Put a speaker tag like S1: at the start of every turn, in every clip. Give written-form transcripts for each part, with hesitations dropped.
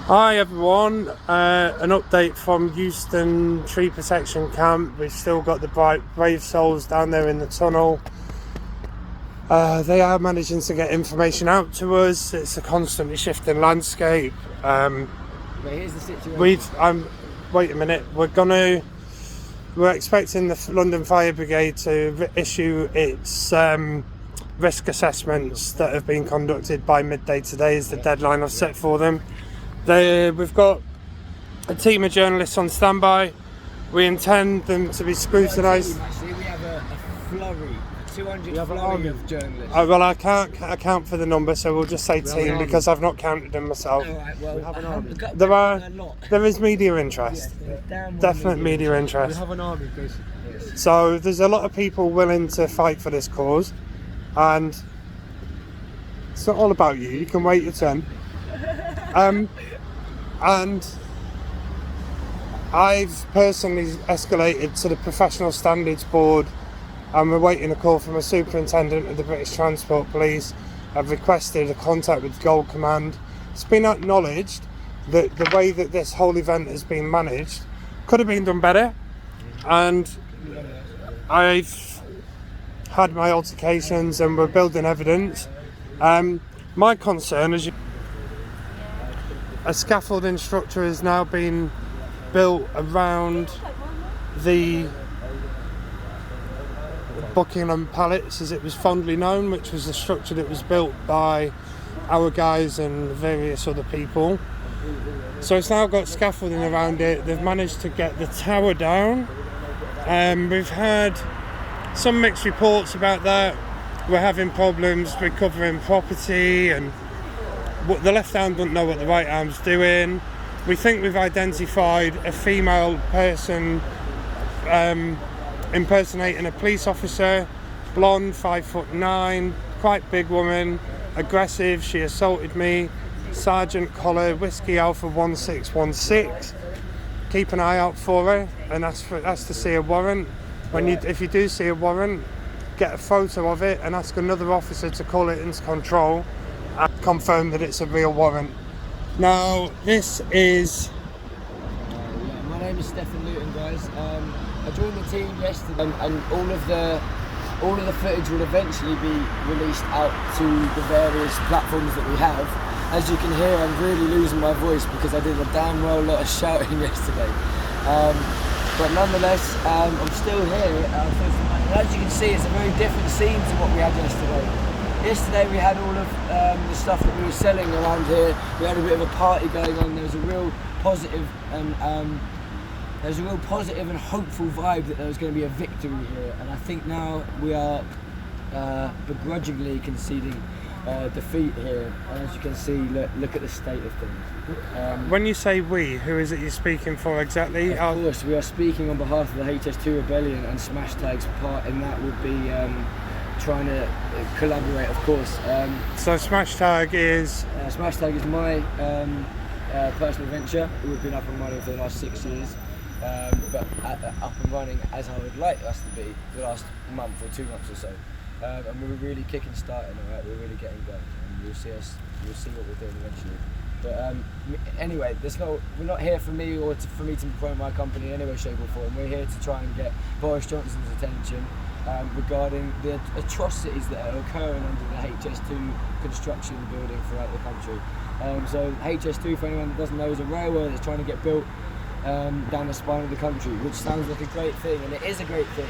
S1: Hi everyone, an update from Euston Tree Protection Camp. We've still got the brave souls down there in the tunnel. They are managing to get information out to us. It's a constantly shifting landscape.
S2: But here's the situation.
S1: Wait a minute. We're expecting the London Fire Brigade to issue its risk assessments that have been conducted by midday today is the deadline I've set for them. We've got a team of journalists on standby. We intend them to be scrutinised.
S2: Actually, we have a flurry, 200 flurry of journalists.
S1: Well, I can't account for the number, so we'll just say team because I've not counted them myself.
S2: Right, well, we have an army.
S1: There is media interest, definite media interest.
S2: We have an army, basically.
S1: So there's a lot of people willing to fight for this cause, and it's not all about you. You can wait your turn. And I've personally escalated to the Professional Standards Board, and we're waiting a call from a superintendent of the British Transport Police. I've requested a contact with Gold Command. It's been acknowledged that the way that this whole event has been managed could have been done better, and I've had my altercations and we're building evidence. My concern is a scaffolding structure has now been built around the Buckingham Palace, as it was fondly known, which was a structure that was built by our guys and various other people. So it's now got scaffolding around it. They've managed to get the tower down. We've had some mixed reports about that. We're having problems recovering property, and the left arm doesn't know what the right arm's doing. We think we've identified a female person impersonating a police officer, blonde, 5'9", quite big woman, aggressive. She assaulted me. Sergeant Collar, Whiskey Alpha 1616. Keep an eye out for her and ask to see a warrant. If you do see a warrant, get a photo of it and ask another officer to call it into control and confirm that it's a real warrant. Now, this is...
S2: My name is Stephen Luton, guys. I joined the team yesterday, and all of the footage will eventually be released out to the various platforms that we have. As you can hear, I'm really losing my voice because I did a damn well lot of shouting yesterday. But nonetheless, I'm still here. And as you can see, it's a very different scene to what we had yesterday. Yesterday we had all of the stuff that we were selling around here. We had a bit of a party going on. There was a real positive and hopeful vibe that there was going to be a victory here. And I think now we are begrudgingly conceding defeat here. And as you can see, look at the state of things.
S1: When you say we, who is it you're speaking for exactly?
S2: Of course, we are speaking on behalf of the HS2 Rebellion, and Smash Tag's part in that would be trying to collaborate, of course.
S1: So Smash Tag is?
S2: Smash Tag is my personal venture. We've been up and running for the last 6 years, but up and running as I would like us to be the last month or 2 months or so. And we're really kicking starting, alright. We're really getting going, and you'll see what we're doing eventually. But anyway, we're not here for me or for me to promote my company in any way, shape or form. We're here to try and get Boris Johnson's attention regarding the atrocities that are occurring under the HS2 construction building throughout the country. So HS2, for anyone that doesn't know, is a railway that's trying to get built down the spine of the country, which sounds like a great thing, and it is a great thing.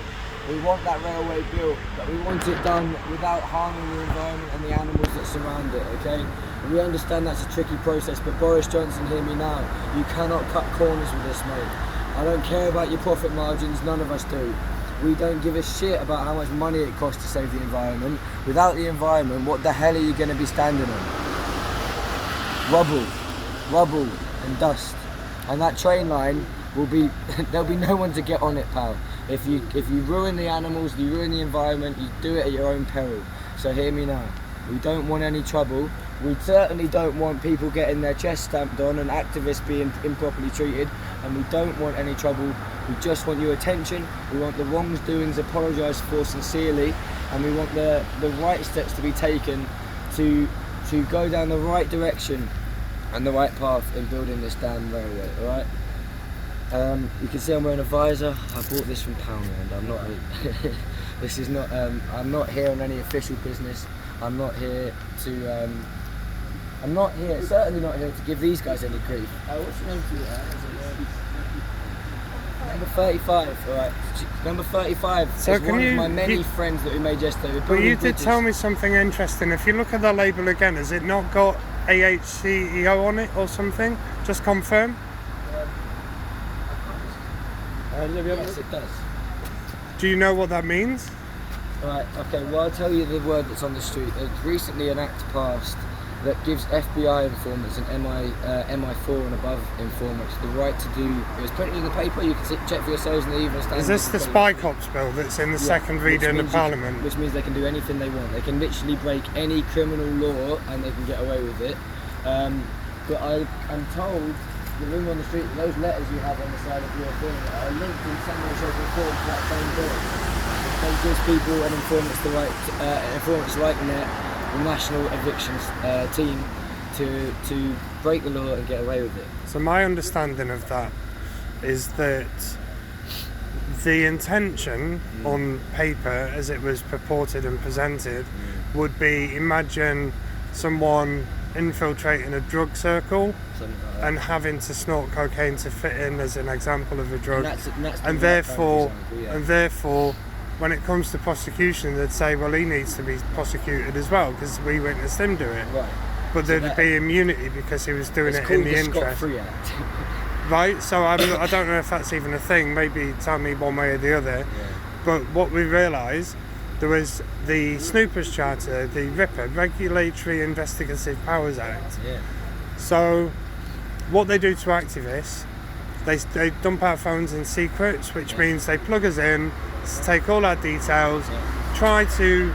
S2: We want that railway built, but we want it done without harming the environment and the animals that surround it, okay? And we understand that's a tricky process, but Boris Johnson, hear me now, you cannot cut corners with this, mate. I don't care about your profit margins, none of us do. We don't give a shit about how much money it costs to save the environment. Without the environment, what the hell are you going to be standing on? Rubble and dust. And that train line will be, there'll be no one to get on it, pal. If you ruin the animals, you ruin the environment, you do it at your own peril. So hear me now. We don't want any trouble. We certainly don't want people getting their chest stamped on and activists being improperly treated, and we don't want any trouble. We just want your attention. We want the wrongdoings apologised for sincerely, and we want the right steps to be taken to go down the right direction and the right path in building this damn railway, alright? You can see I'm wearing a visor. I bought this from Poundland. I'm not this is not I'm not here on any official business. I'm not here to certainly not here to give these guys any grief. What's your name to you? Number 35, alright. Number 35
S1: So
S2: is one of my many friends that we made yesterday.
S1: But you did tell me something interesting. If you look at the label again, has it not got AHCEO on it or something? Just confirm.
S2: Yes, it does.
S1: Do you know what that means?
S2: Right, okay, well I'll tell you the word that's on the street. There's recently an act passed that gives FBI informants and MI4 and above informants the right to do, it was printed in the paper, you can check for yourselves in the Evening Standard.
S1: Is this the Spy Cops bill that's in the second reading of Parliament?
S2: Which means they can do anything they want. They can literally break any criminal law and they can get away with it. But I'm told, the rumor on the street, that those letters you have on the side of your thing are linked in some way, shape or form to that same bill. It gives people and informants the right, informants like Net, the National Evictions team, to break the law and get away with it.
S1: So my understanding of that is that the intention on paper, as it was purported and presented, would be, imagine someone infiltrating a drug circle and having to snort cocaine to fit in as an example of a drug, and therefore when it comes to prosecution they'd say, well, he needs to be prosecuted as well because we witnessed him do it,
S2: right.
S1: But there'd be immunity because he was doing it in the interest.
S2: Scot-free Act.
S1: Right, so I don't know if that's even a thing, maybe tell me one way or the other.
S2: Yeah.
S1: But what we realised, there was the Snoopers Charter, the RIPA, Regulatory Investigative Powers Act.
S2: Yeah.
S1: So what they do to activists, they dump our phones in secrets, which means they plug us in, take all our details, try to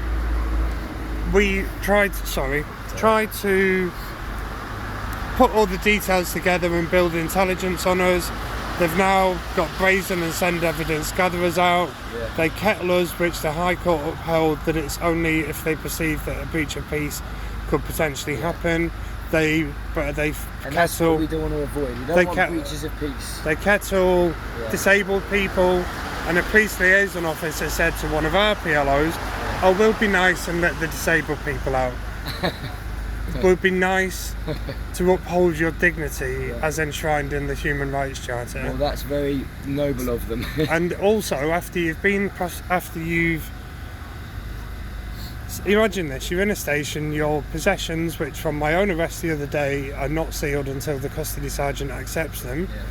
S1: put all the details together and build intelligence on us. They've now got brazen and send evidence gatherers out.
S2: Yeah.
S1: They kettle us, which the High Court upheld that it's only if they perceive that a breach of peace could potentially happen. And
S2: that's what we don't want to avoid. We don't want breaches of peace.
S1: They kettle disabled people, and a police liaison officer said to one of our PLOs, "Oh, we'll be nice and let the disabled people out. We'll be nice to uphold your dignity as enshrined in the Human Rights Charter."
S2: Well, that's very noble of them.
S1: And also, imagine this, you're in a station, your possessions, which from my own arrest the other day are not sealed until the custody sergeant accepts them.
S2: Yeah.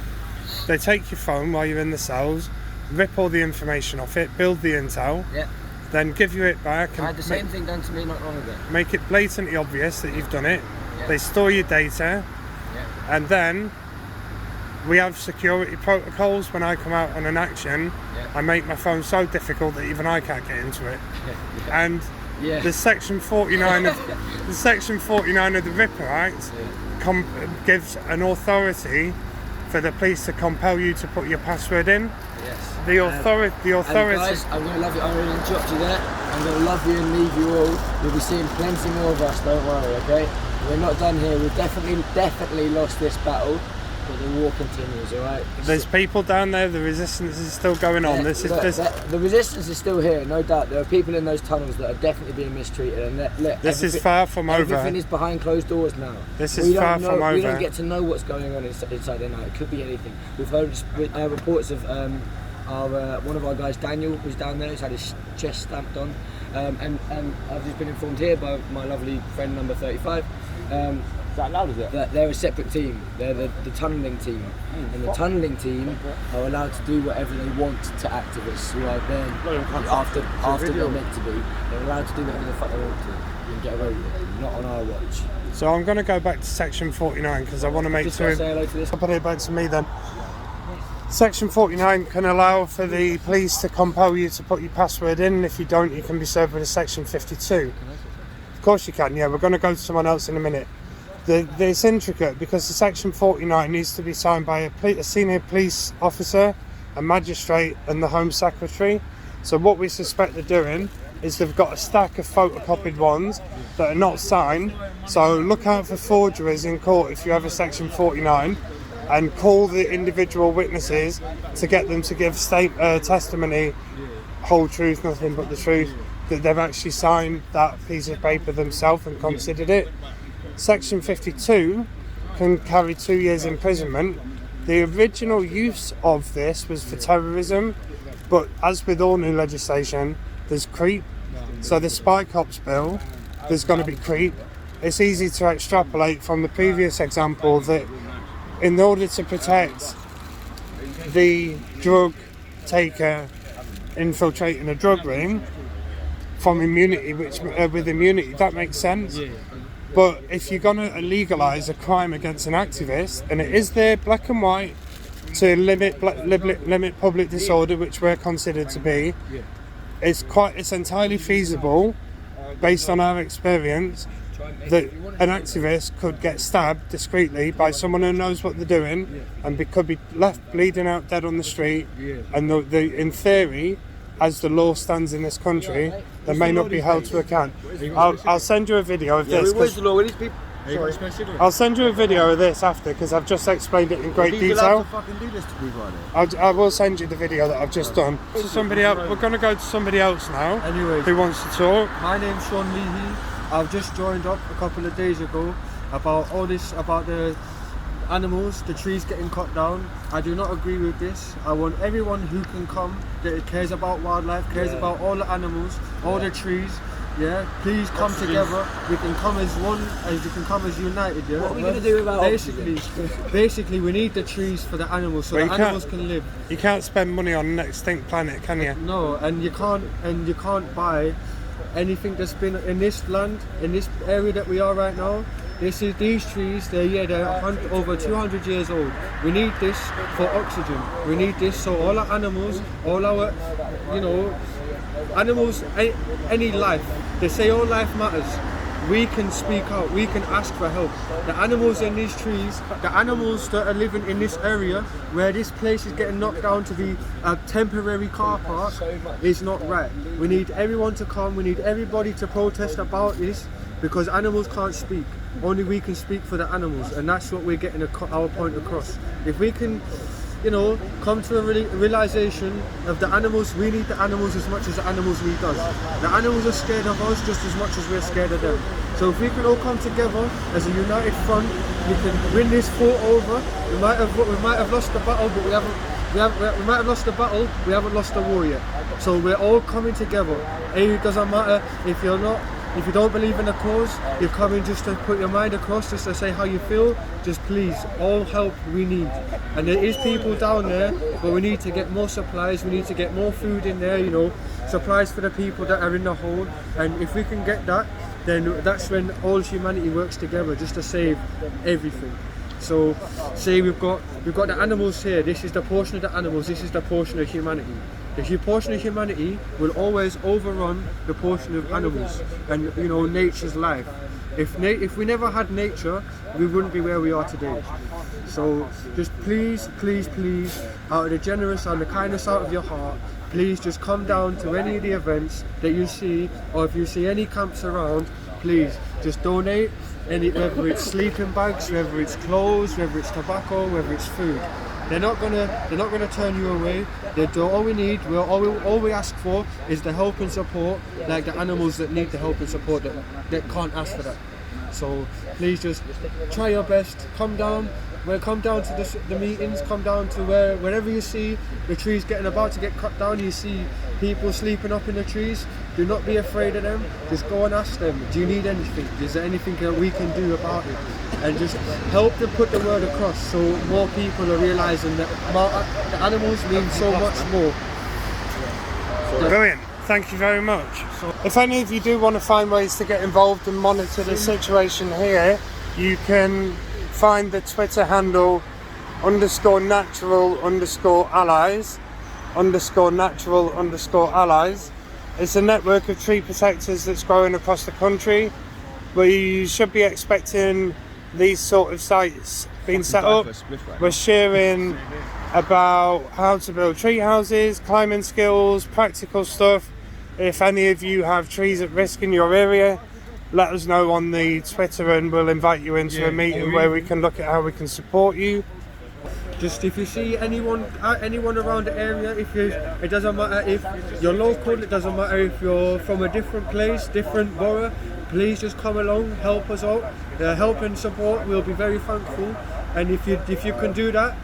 S1: They take your phone while you're in the cells, rip all the information off it, build the intel, then give you it back.
S2: I had the same thing done to me not long ago.
S1: Make it blatantly obvious that you've done it.
S2: Yeah.
S1: They store your data, and then we have security protocols. When I come out on an action, I make my phone so difficult that even I can't get into it. And the Section 49 of the RIPA Act gives an authority for the police to compel you to put your password in.
S2: Yes.
S1: The authority.
S2: Guys, I'm going to love you. I'm going to interrupt you there. I'm going to love you and leave you all. You'll be seeing plenty more of us. Don't worry, okay? We're not done here. We've definitely lost this battle, but the war continues. All right.
S1: There's people down there. The resistance is still going on. The
S2: resistance is still here, no doubt. There are people in those tunnels that are definitely being mistreated, and
S1: this is far from over.
S2: Everything is behind closed doors now.
S1: This is far from over.
S2: We don't get to know what's going on inside there now. It could be anything. We've heard reports of one of our guys, Daniel, who's down there, who's had his chest stamped on, and I've just been informed here by my lovely friend number 35.
S3: Is that loud, is it?
S2: That they're a separate team. They're the tunnelling team, and the tunnelling team are allowed to do whatever they want to activists who are there after they're meant to be. They're allowed to do whatever the fuck they want to and get away with it. Not on our watch.
S1: So I'm going to go back to Section 49 because I want to make sure.
S2: Say hello to this.
S1: I'll put it back to me then. Section 49 can allow for the police to compel you to put your password in, and if you don't, you can be served with a Section 52. Of course you can, yeah. We're going to go to someone else in a minute. It's intricate because the Section 49 needs to be signed by a senior police officer, a magistrate, and the Home Secretary. So what we suspect they're doing is they've got a stack of photocopied ones that are not signed. So look out for forgeries in court if you have a section 49, and call the individual witnesses to get them to give testimony, whole truth, nothing but the truth, that they've actually signed that piece of paper themselves and considered it. Section 52 can carry 2 years imprisonment. The original use of this was for terrorism, but as with all new legislation, there's creep. So the Spy Cops bill, there's going to be creep. It's easy to extrapolate from the previous example that in order to protect the drug taker infiltrating a drug ring from immunity, with immunity, that makes sense. But if you're going to legalise a crime against an activist, and it is there black and white to limit public disorder, which we're considered to be, it's entirely feasible, based on our experience, that an activist could get stabbed discreetly by someone who knows what they're doing, and could be left bleeding out dead on the street. And in theory, as the law stands in this country, they may not be held to account. I'll send you a video of this. I'll send you a video of this after, because I've just explained it in great detail. I will send you the video that I've just done. So somebody else, we're going to go to somebody else now.
S4: Anyways,
S1: who wants to talk.
S4: My name's Sean Leahy. I've just joined up a couple of days ago about all this, about the animals, the trees getting cut down. I do not agree with this. I want everyone who can come, that cares about wildlife, cares about all the animals, all the trees. Yeah, please come together. We can come as one, as you can come as united. Yeah.
S2: What are we going to do about
S4: basically, we need the trees for the animals, so the animals can live.
S1: You can't spend money on an extinct planet, can you?
S4: No, and you can't buy anything that's been in this land, in this area that we are right now. These trees, they're over 200 years old. We need this for oxygen. We need this so all our animals, all our, animals, any life, they say all life matters. We can speak out, we can ask for help. The animals in these trees, the animals that are living in this area where this place is getting knocked down to be a temporary car park, is not right. We need everyone to come, we need everybody to protest about this, because animals can't speak. Only we can speak for the animals, and that's what we're getting our point across. If we can, come to a realization of the animals, we need the animals as much as the animals need us. The animals are scared of us just as much as we're scared of them. So if we can all come together as a united front, we can win this fort over. We might have lost the battle, but we might have lost the battle, we haven't lost the war yet. So we're all coming together. It doesn't matter if you don't believe in the cause, you're coming just to put your mind across, just to say how you feel. Just please, all help we need. And there is people down there, but we need to get more supplies, we need to get more food in there, supplies for the people that are in the hole. And if we can get that, then that's when all humanity works together, just to save everything. So, say we've got the animals here, this is the portion of the animals, this is the portion of humanity. The portion of humanity will always overrun the portion of animals and nature's life. If we never had nature, we wouldn't be where we are today. So just please, out of the generous and the kindness out of your heart, please just come down to any of the events that you see, or if you see any camps around, please just donate. Whether it's sleeping bags, whether it's clothes, whether it's tobacco, whether it's food. They're not gonna turn you away. All we ask for is the help and support, like the animals that need the help and support that can't ask for that. So please just try your best. Come down to the meetings. Come down to wherever you see the trees about to get cut down. You see people sleeping up in the trees. Do not be afraid of them. Just go and ask them. Do you need anything? Is there anything that we can do about it? And just help them put the word across, so more people are realising that the animals mean so much more.
S1: Brilliant. Thank you very much. If any of you do want to find ways to get involved and monitor the situation here, you can find the Twitter handle _natural_allies. It's a network of tree protectors that's growing across the country, where you should be expecting these sort of sites being set up. We're sharing about how to build tree houses, climbing skills, practical stuff. if any of you have trees at risk in your area, let us know on the Twitter and we'll invite you into a meeting where we can look at how we can support you.
S4: Just if you see anyone around the area, it doesn't matter if you're local, it doesn't matter if you're from a different place, different borough, please just come along, help us out. Help and support, we'll be very thankful. And if you can do that,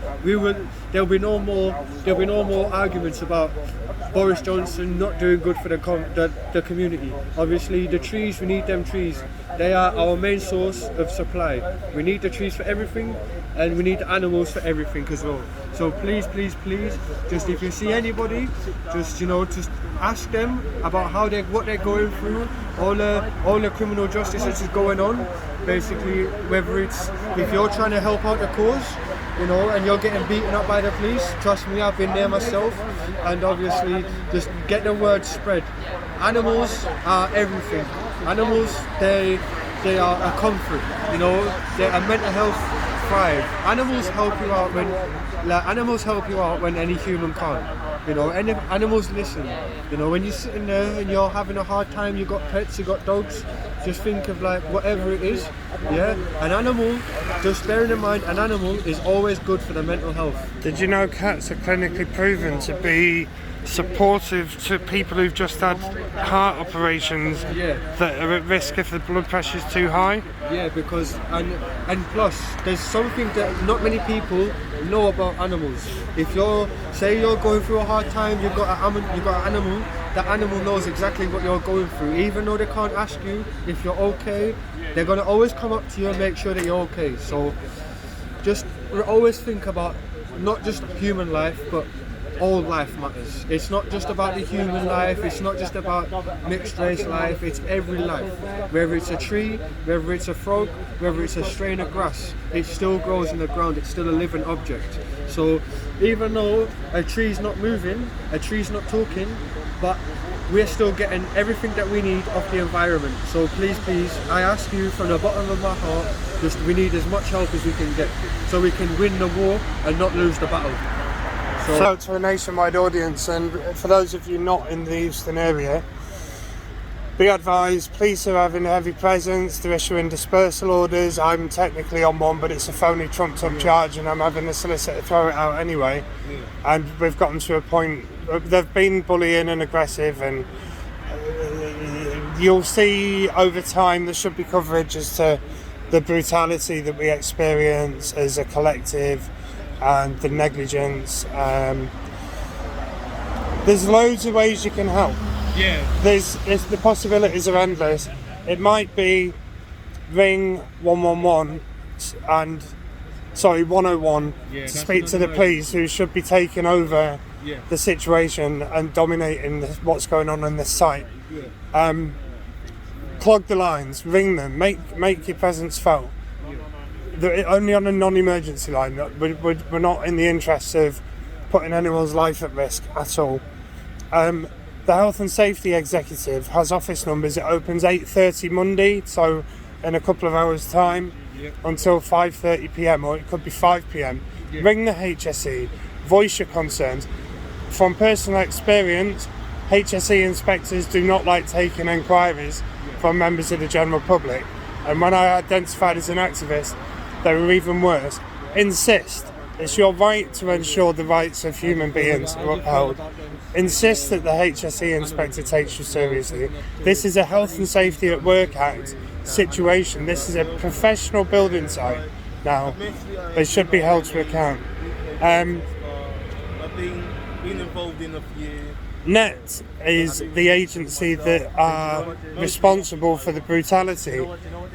S4: there'll be no more arguments about Boris Johnson not doing good for the community. Obviously, the trees, we need them trees. They are our main source of supply. We need the trees for everything, and we need the animals for everything as well. So please, just if you see anybody, just ask them about what they're going through, all the criminal justice that is going on. Basically, whether it's if you're trying to help out the cause, and you're getting beaten up by the police, trust me, I've been there myself. And obviously, just get the word spread. Animals are everything. Animals, they are a comfort. They're a mental health thrive. Animals help you out when any human can't. Animals listen. When you're sitting there and you're having a hard time, you've got pets, you've got dogs, just think of whatever it is, an animal, just bearing in mind, an animal is always good for the mental health.
S1: Did you know cats are clinically proven to be supportive to people who've just had heart operations that are at risk if the blood pressure's too high?
S4: Yeah, because and plus there's something that not many people know about animals. If you're going through a hard time, you've got an animal. That animal knows exactly what you're going through. Even though they can't ask you if you're okay, they're gonna always come up to you and make sure that you're okay. So just always think about not just human life, but all life matters. It's not just about the human life, it's not just about mixed race life, it's every life. Whether it's a tree, whether it's a frog, whether it's a strain of grass, it still grows in the ground, it's still a living object. So even though a tree's not moving, a tree's not talking, but we're still getting everything that we need off the environment. So please, I ask you from the bottom of my heart, we need as much help as we can get so we can win the war and not lose the battle.
S1: So to a nationwide audience, and for those of you not in the Euston area, be advised, police are having a heavy presence, they're issuing dispersal orders. I'm technically on one, but it's a phony trumped up charge and I'm having the solicitor throw it out anyway. And we've gotten to a point, they've been bullying and aggressive, and you'll see over time there should be coverage as to the brutality that we experience as a collective and the negligence. There's loads of ways you can help. The possibilities are endless. It might be ring 111 and 101 to speak to the police, who should be taking over the situation and dominating what's going on in this site. Clog the lines, ring them, make your presence felt. They're only on a non-emergency line. We're not in the interests of putting anyone's life at risk at all. The Health and Safety Executive has office numbers. It opens 8:30 Monday, so in a couple of hours' time, until 5:30 PM, or it could be 5 PM. Ring the HSE, voice your concerns. From personal experience, HSE inspectors do not like taking enquiries from members of the general public, and when I identified as an activist, they were even worse. Insist. It's your right to ensure the rights of human beings are upheld. Insist that the HSE inspector takes you seriously. This is a Health and Safety at Work Act situation. This is a professional building site. Now, they should be held to account.
S3: I've been involved in a few.
S1: NET is the agency that are responsible for the brutality.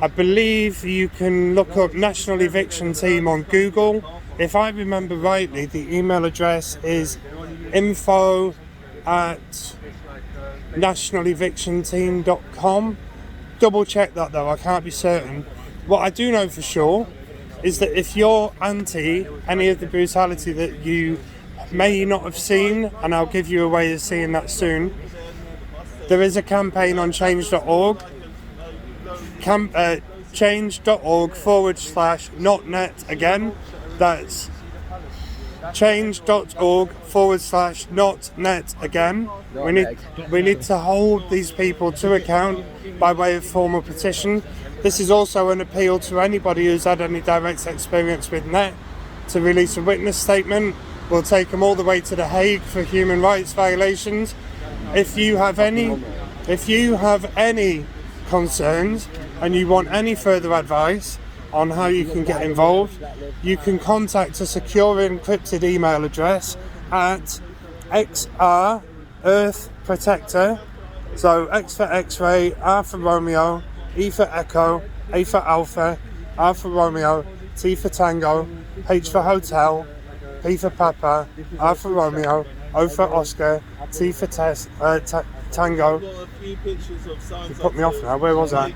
S1: I believe you can look up National Eviction Team on Google. If I remember rightly, the email address is info@nationalevictionteam.com. Double check that though, I can't be certain. What I do know for sure is that if you're anti any of the brutality that you may not have seen, and I'll give you a way of seeing that soon, there is a campaign on change.org. Change.org/notnet again. That's change.org/not.net again. We need to hold these people to account by way of formal petition. This is also an appeal to anybody who's had any direct experience with net to release a witness statement. We'll take them all the way to The Hague for human rights violations. If you have any concerns and you want any further advice on how you can get involved, you can contact a secure encrypted email address at XR Earth Protector. So X for X-ray, R for Romeo, E for Echo, A for Alpha, R for Romeo, T for Tango, H for Hotel, P for Papa, R for Romeo, O for Oscar, T for Tango. You put me off now, where was I?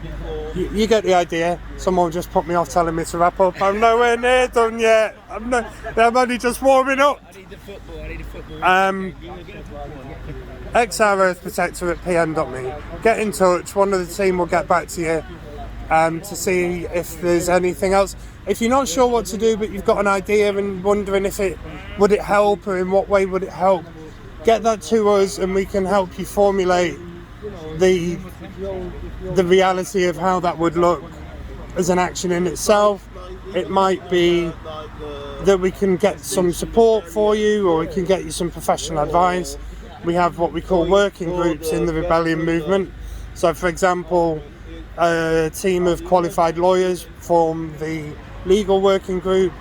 S1: You get the idea. Someone just put me off telling me to wrap up. I'm nowhere near done yet. I'm only just warming up.
S2: I need the football.
S1: XR Earth Protector at pm.me. Get in touch, one of the team will get back to you to see if there's anything else. If you're not sure what to do but you've got an idea and wondering if would it help or in what way would it help, get that to us and we can help you formulate the reality of how that would look as an action in itself. It might be that we can get some support for you, or we can get you some professional advice. We have what we call working groups in the rebellion movement. So for example, a team of qualified lawyers form the legal working group,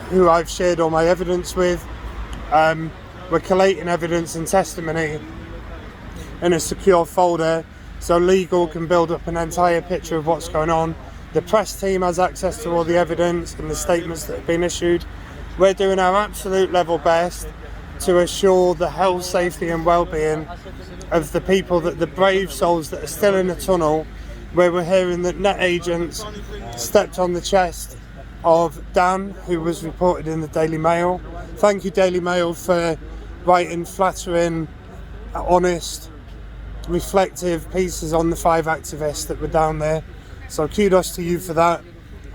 S1: who I've shared all my evidence with. We're collating evidence and testimony in a secure folder so legal can build up an entire picture of what's going on. The press team has access to all the evidence and the statements that have been issued. We're doing our absolute level best to assure the health, safety and well-being of the people, that the brave souls that are still in the tunnel, where we're hearing that net agents stepped on the chest of Dan, who was reported in the Daily Mail. Thank you, Daily Mail, for writing flattering, honest, reflective pieces on the 5 activists that were down there. So kudos to you for that.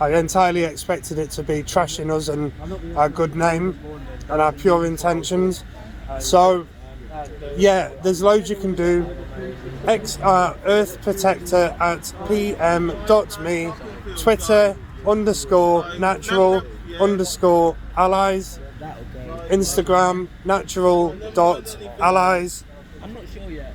S1: I entirely expected it to be trashing us and our good name and our pure intentions. So yeah, there's loads you can do. XR Earth Protector at pm.me, Twitter _natural_allies, Instagram natural.allies.
S2: I'm not sure yet.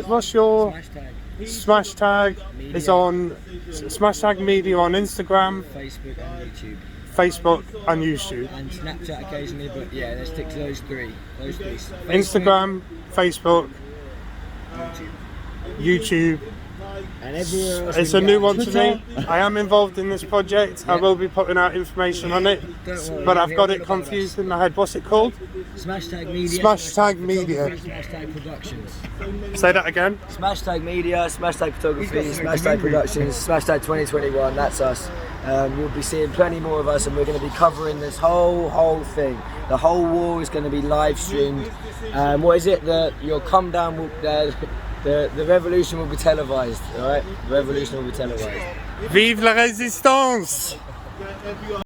S1: What's your
S2: Smash tag.
S1: Smash tag is on Smash Tag Media on Instagram,
S2: Facebook and YouTube.
S1: Facebook and YouTube.
S2: And Snapchat occasionally, but yeah, let's stick to those three.
S1: Instagram, Facebook, YouTube.
S2: And everywhere else.
S1: It's a new one to me. I am involved in this project. I will be putting out information on it, but I've got it confused in my head. What's it called?
S2: Smash Tag Media.
S1: Smash Tag Media.
S2: Smash Tag Productions.
S1: Say that again.
S2: Smash Tag Media, Smash Tag Photography, Smash Tag Productions, Smash Tag 2021. That's us. You'll be seeing plenty more of us, and we're going to be covering this whole thing. The whole war is going to be live streamed. What is it? Your come down will. The revolution will be televised, alright? The revolution will be televised.
S1: Vive la résistance!